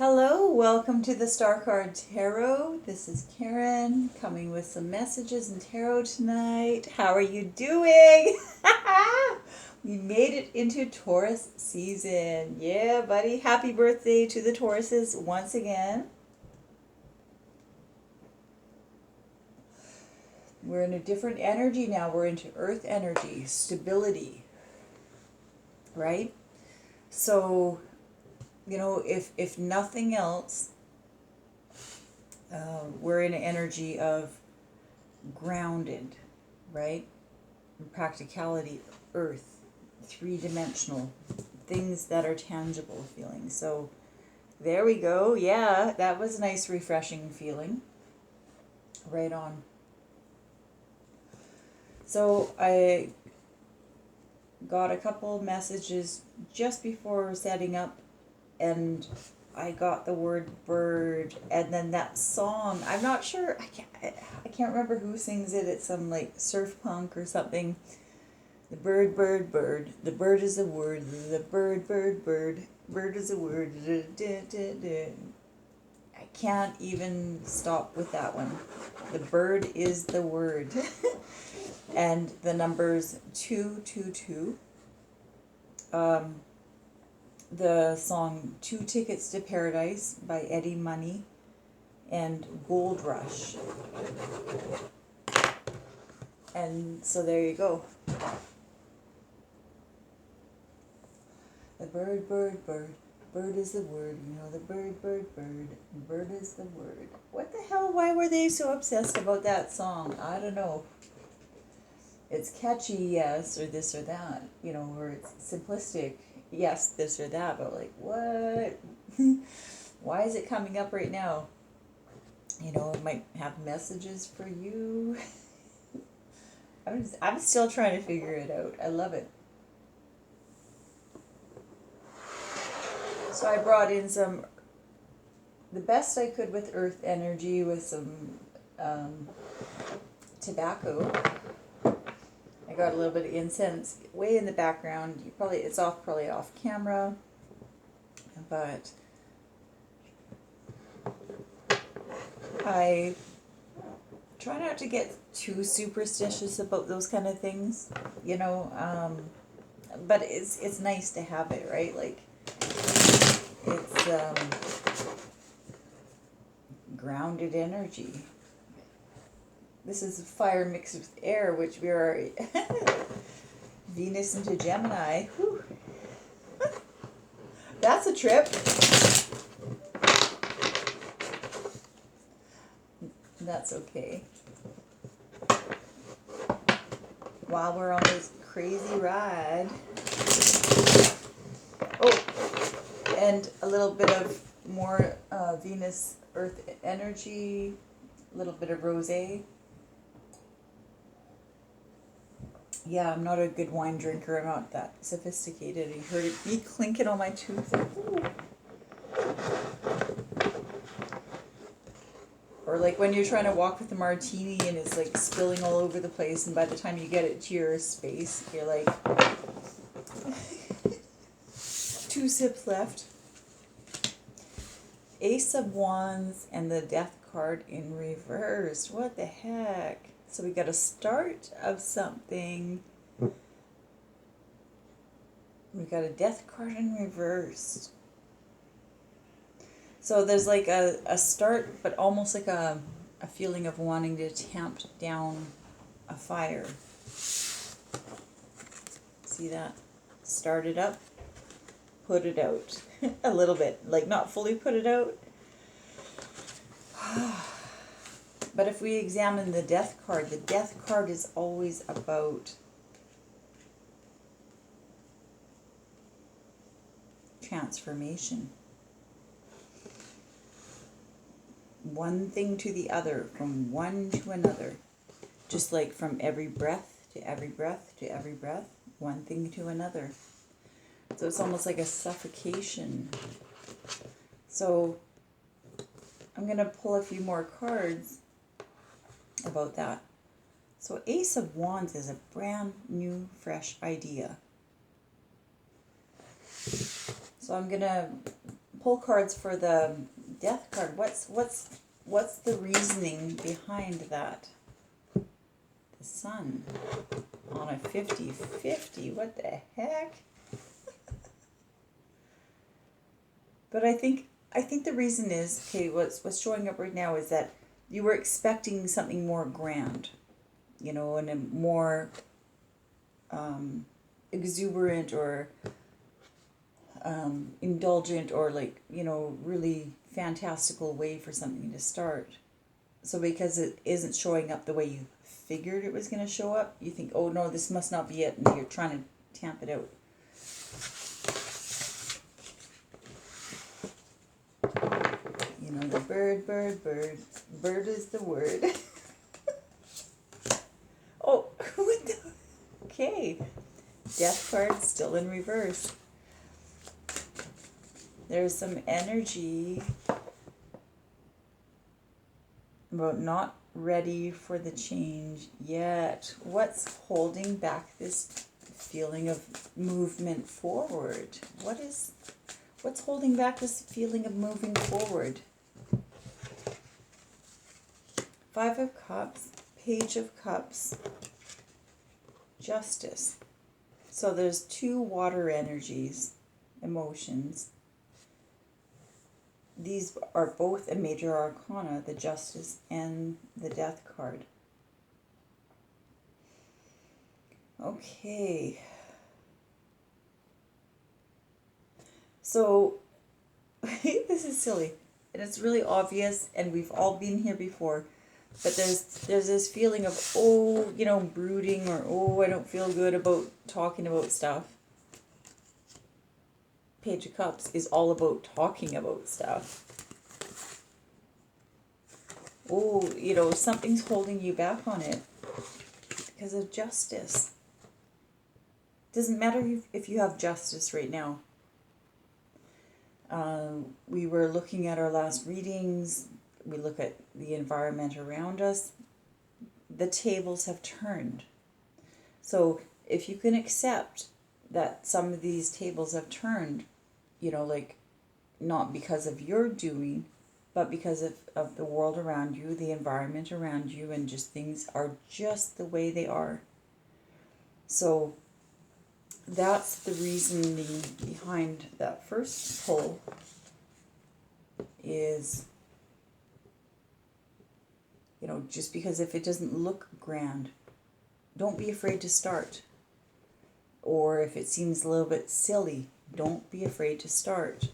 Hello, welcome to the Star Card Tarot. This is Karen coming with some messages in tarot tonight. How are you doing? We made it into Taurus season. Yeah, buddy. Happy birthday to the Tauruses once again. We're in a different energy now. We're into earth energy, stability, right? So, if nothing else, we're in an energy of grounded, right? Practicality, earth, three-dimensional, things that are tangible feelings. So there we go. Yeah, that was a nice, refreshing feeling. Right on. So I got a couple messages just before setting up, and I got the word bird, and then that song. I'm not sure. I can't remember who sings it. It's some like surf punk or something. The bird, bird, bird. The bird is a word. The bird, bird, bird. Bird is a word. I can't even stop with that one. The bird is the word. And the number's 222. The song Two Tickets to Paradise by Eddie Money and Gold Rush. And so there you go. The bird, bird, bird. Bird is the word. The bird, bird, bird. Bird is the word. What the hell? Why were they so obsessed about that song? I don't know. It's catchy, yes, or this or that, or it's simplistic, yes, this or that, but like, what? Why is it coming up right now? It might have messages for you. I'm still trying to figure it out. I love it. So I brought in the best I could with earth energy with some tobacco. I got a little bit of incense way in the background. It's probably off camera, but I try not to get too superstitious about those kind of things, but it's nice to have it, right? Like, it's grounded energy. This is fire mixed with air, which we are Venus into Gemini. Whew. That's a trip. That's okay. While we're on this crazy ride. Oh, and a little bit of more Venus Earth energy, a little bit of rosé. Yeah, I'm not a good wine drinker. I'm not that sophisticated. You heard me clinking on my tooth. Ooh. Or like when you're trying to walk with a martini and it's like spilling all over the place, and by the time you get it to your space, you're like 2 sips left. Ace of Wands and the Death card in reverse. What the heck? So we got a start of something. We got a Death card in reverse. So there's like a start, but almost like a feeling of wanting to tamp down a fire. See that? Start it up, put it out. A little bit. Like not fully put it out. But if we examine the Death card is always about transformation. One thing to the other, from one to another. Just like from every breath to every breath to every breath, one thing to another. So it's almost like a suffocation. So I'm going to pull a few more cards about that. So Ace of Wands is a brand new, fresh idea. So I'm going to pull cards for the death card. What's the reasoning behind that? The Sun on a 50-50. What the heck? But I think the reason is, okay, what's showing up right now is that you were expecting something more grand, and a more exuberant or indulgent or really fantastical way for something to start. So because it isn't showing up the way you figured it was going to show up, you think, oh no, this must not be it, and you're trying to tamp it out. The bird is the word. Oh, what the? Okay. Death card still in reverse. There's some energy about not ready for the change yet. What's holding back this feeling of movement forward? What's holding back this feeling of moving forward? Five of Cups, Page of Cups, Justice. So there's two water energies, emotions. These are both a major arcana, the Justice and the Death card. Okay. So, this is silly, and it's really obvious, and we've all been here before, but there's this feeling of, brooding, or, I don't feel good about talking about stuff. Page of Cups is all about talking about stuff. Oh, something's holding you back on it because of justice. Doesn't matter if you have justice right now. We were looking at our last readings. We look at the environment around us. The tables have turned. So if you can accept that some of these tables have turned, not because of your doing, but because of the world around you, the environment around you, and just things are just the way they are. So that's the reasoning behind that first pull is, just because if it doesn't look grand, don't be afraid to start. Or if it seems a little bit silly, don't be afraid to start.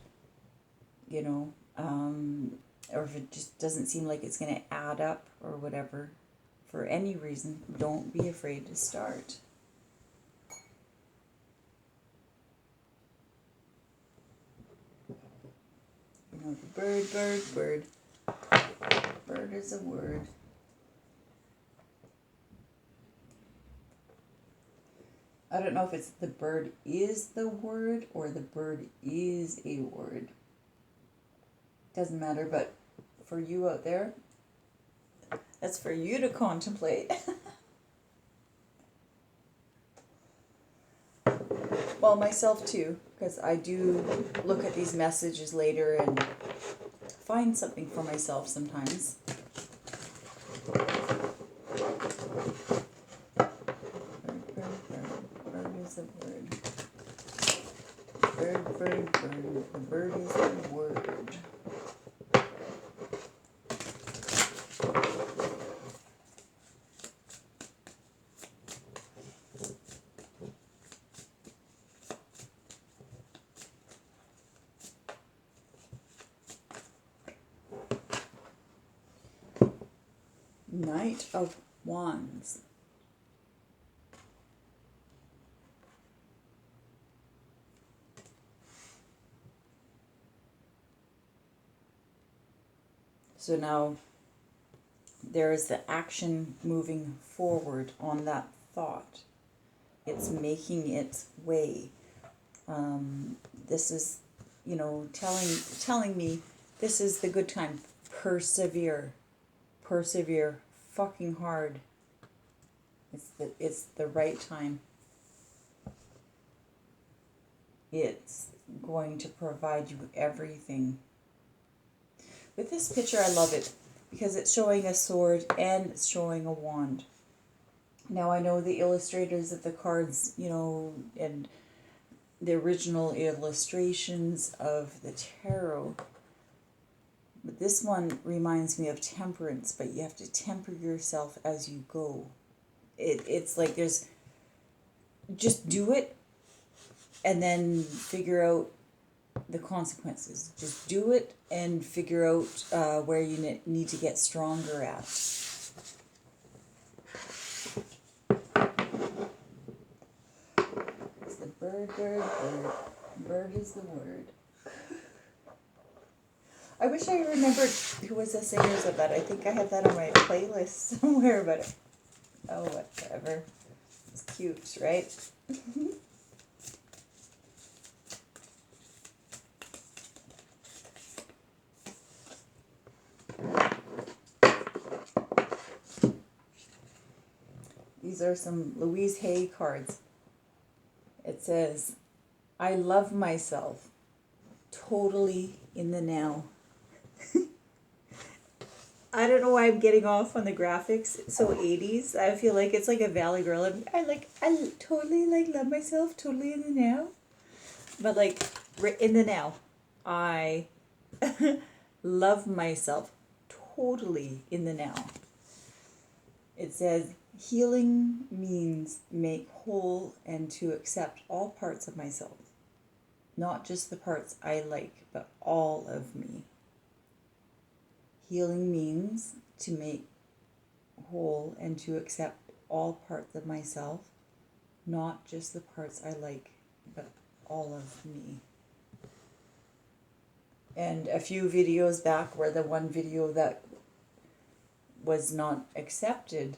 Or if it just doesn't seem like it's going to add up or whatever, for any reason, don't be afraid to start. The bird. Bird is a word. I don't know if it's the bird is the word or the bird is a word. Doesn't matter, but for you out there, that's for you to contemplate. Well, myself too, because I do look at these messages later and find something for myself sometimes. Bird is a word. Bird. The bird is a word. Knight of Wands. So now there is the action moving forward on that thought. It's making its way. This is, telling me this is the good time. Persevere fucking hard. It's the right time. It's going to provide you everything. With this picture, I love it because it's showing a sword and it's showing a wand. Now, I know the illustrators of the cards, and the original illustrations of the tarot, but this one reminds me of temperance, but you have to temper yourself as you go. It's like just do it and then figure out the consequences. Just do it and figure out where you need to get stronger at. It's the bird, bird, bird. Bird is the word. I wish I remembered who was the singers of that. I think I have that on my playlist somewhere, but oh, whatever. It's cute, right? These are some Louise Hay cards. It says, I love myself, totally in the now. I don't know why I'm getting off on the graphics. It's so 80s. I feel like it's like a Valley Girl. I totally love myself, totally in the now. But in the now, I love myself, totally in the now. It says, healing means make whole and to accept all parts of myself. Not just the parts I like, but all of me. Healing means to make whole and to accept all parts of myself, not just the parts I like, but all of me. And a few videos back, where the one video that was not accepted,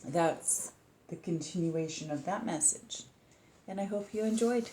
that's the continuation of that message. And I hope you enjoyed.